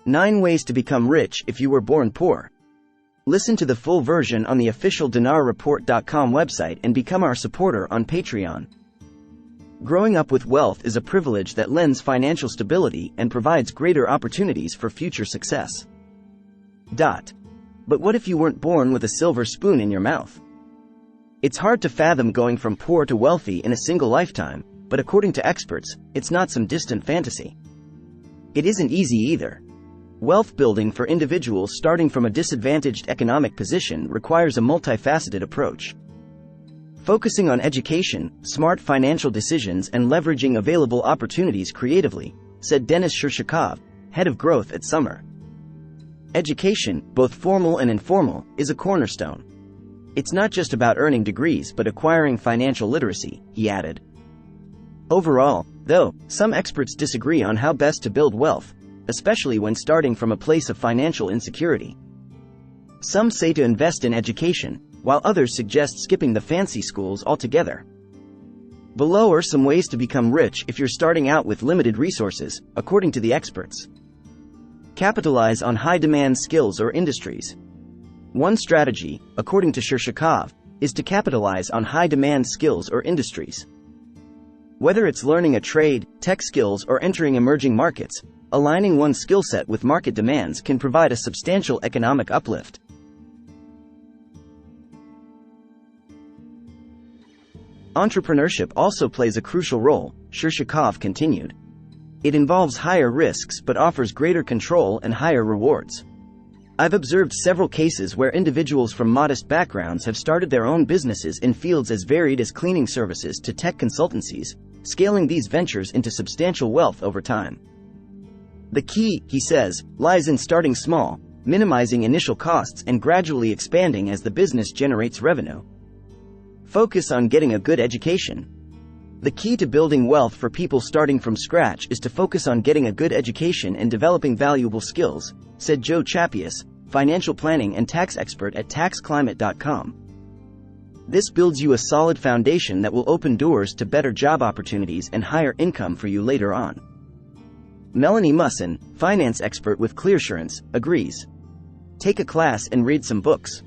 9 Ways to Become Rich If You Were Born Poor. Listen to the full version on the official dinarreport.com website and become our supporter on Patreon. Growing up with wealth is a privilege that lends financial stability and provides greater opportunities for future success. But what if you weren't born with a silver spoon in your mouth? It's hard to fathom going from poor to wealthy in a single lifetime, but according to experts, it's not some distant fantasy. It isn't easy either. Wealth building for individuals starting from a disadvantaged economic position requires a multifaceted approach. Focusing on education, smart financial decisions, and leveraging available opportunities creatively, said Denis Shershakov, head of growth at Summer. Education, both formal and informal, is a cornerstone. It's not just about earning degrees but acquiring financial literacy, he added. Overall, though, some experts disagree on how best to build wealth, especially when starting from a place of financial insecurity. Some say to invest in education, while others suggest skipping the fancy schools altogether. Below are some ways to become rich if you're starting out with limited resources, according to the experts. Capitalize on high-demand skills or industries. One strategy, according to Shershakov, is to capitalize on high-demand skills or industries. Whether it's learning a trade, tech skills, or entering emerging markets, aligning one's skill set with market demands can provide a substantial economic uplift. Entrepreneurship also plays a crucial role, Shershakov continued. It involves higher risks but offers greater control and higher rewards. I've observed several cases where individuals from modest backgrounds have started their own businesses in fields as varied as cleaning services to tech consultancies, scaling these ventures into substantial wealth over time. The key, he says, lies in starting small, minimizing initial costs and gradually expanding as the business generates revenue. Focus on getting a good education. The key to building wealth for people starting from scratch is to focus on getting a good education and developing valuable skills, said Joe Chapius, financial planning and tax expert at taxclimate.com. This builds you a solid foundation that will open doors to better job opportunities and higher income for you later on. Melanie Musson, finance expert with Clearsurance, agrees. Take a class and read some books.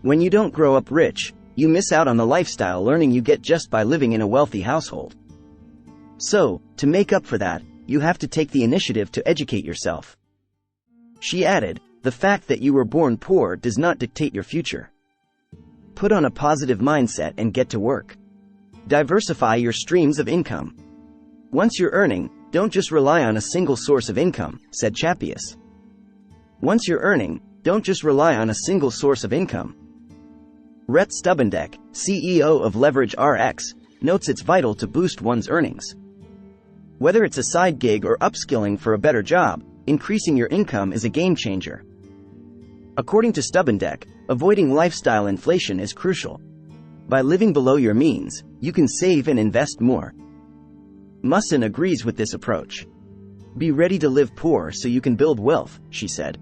When you don't grow up rich, you miss out on the lifestyle learning you get just by living in a wealthy household. So, to make up for that, you have to take the initiative to educate yourself. She added, the fact that you were born poor does not dictate your future. Put on a positive mindset and get to work. Diversify your streams of income. Once you're earning, don't just rely on a single source of income, said Chapius. Once you're earning, don't just rely on a single source of income. Rhett Stubbendeck, CEO of Leverage RX, notes it's vital to boost one's earnings. Whether it's a side gig or upskilling for a better job, increasing your income is a game changer. According to Stubbendeck, avoiding lifestyle inflation is crucial. By living below your means, you can save and invest more. Musson agrees with this approach. Be ready to live poor so you can build wealth, she said.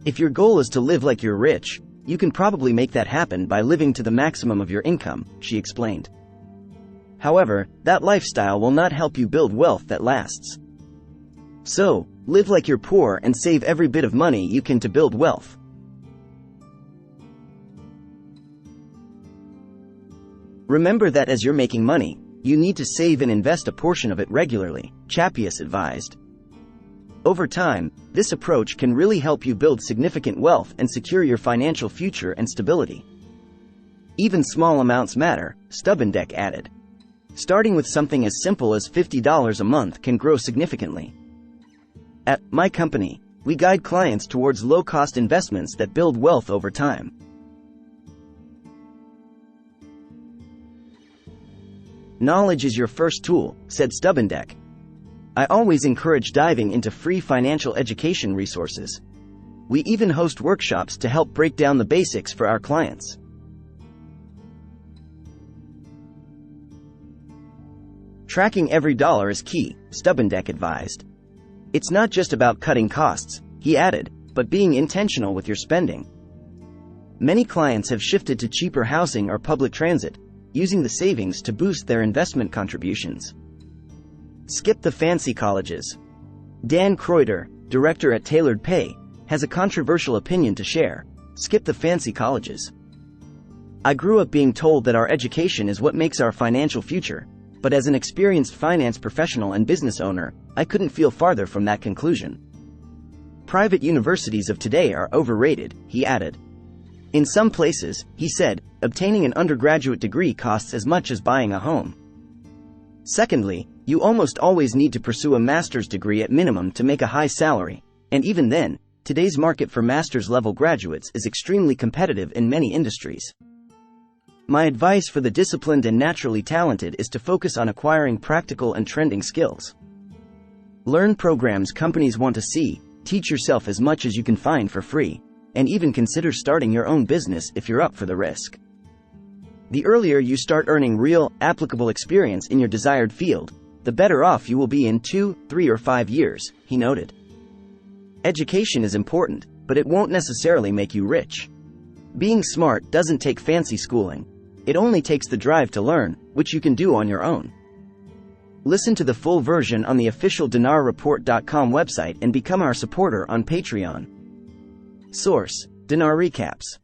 If your goal is to live like you're rich, you can probably make that happen by living to the maximum of your income, she explained. However, that lifestyle will not help you build wealth that lasts. So, live like you're poor and save every bit of money you can to build wealth. Remember that as you're making money, you need to save and invest a portion of it regularly, Chapius advised. Over time, this approach can really help you build significant wealth and secure your financial future and stability. Even small amounts matter, Stubbendeck added. Starting with something as simple as $50 a month can grow significantly. At my company, we guide clients towards low-cost investments that build wealth over time. Knowledge is your first tool, said Stubbendeck. I always encourage diving into free financial education resources. We even host workshops to help break down the basics for our clients. Tracking every dollar is key, Stubbendeck advised. It's not just about cutting costs, he added, but being intentional with your spending. Many clients have shifted to cheaper housing or public transit, using the savings to boost their investment contributions. Skip the fancy colleges. Dan Kreuter, director at Tailored Pay, has a controversial opinion to share: skip the fancy colleges. I grew up being told that our education is what makes our financial future, but as an experienced finance professional and business owner, I couldn't feel farther from that conclusion. Private universities of today are overrated, he added. In some places, he said, obtaining an undergraduate degree costs as much as buying a home. Secondly, you almost always need to pursue a master's degree at minimum to make a high salary, and even then, today's market for master's level graduates is extremely competitive in many industries. My advice for the disciplined and naturally talented is to focus on acquiring practical and trending skills. Learn programs companies want to see, teach yourself as much as you can find for free, and even consider starting your own business if you're up for the risk. The earlier you start earning real, applicable experience in your desired field, the better off you will be in 2, 3, or 5 years, he noted. Education is important, but it won't necessarily make you rich. Being smart doesn't take fancy schooling. It only takes the drive to learn, which you can do on your own. Listen to the full version on the official dinarreport.com website and become our supporter on Patreon. Source: Dinar Recaps.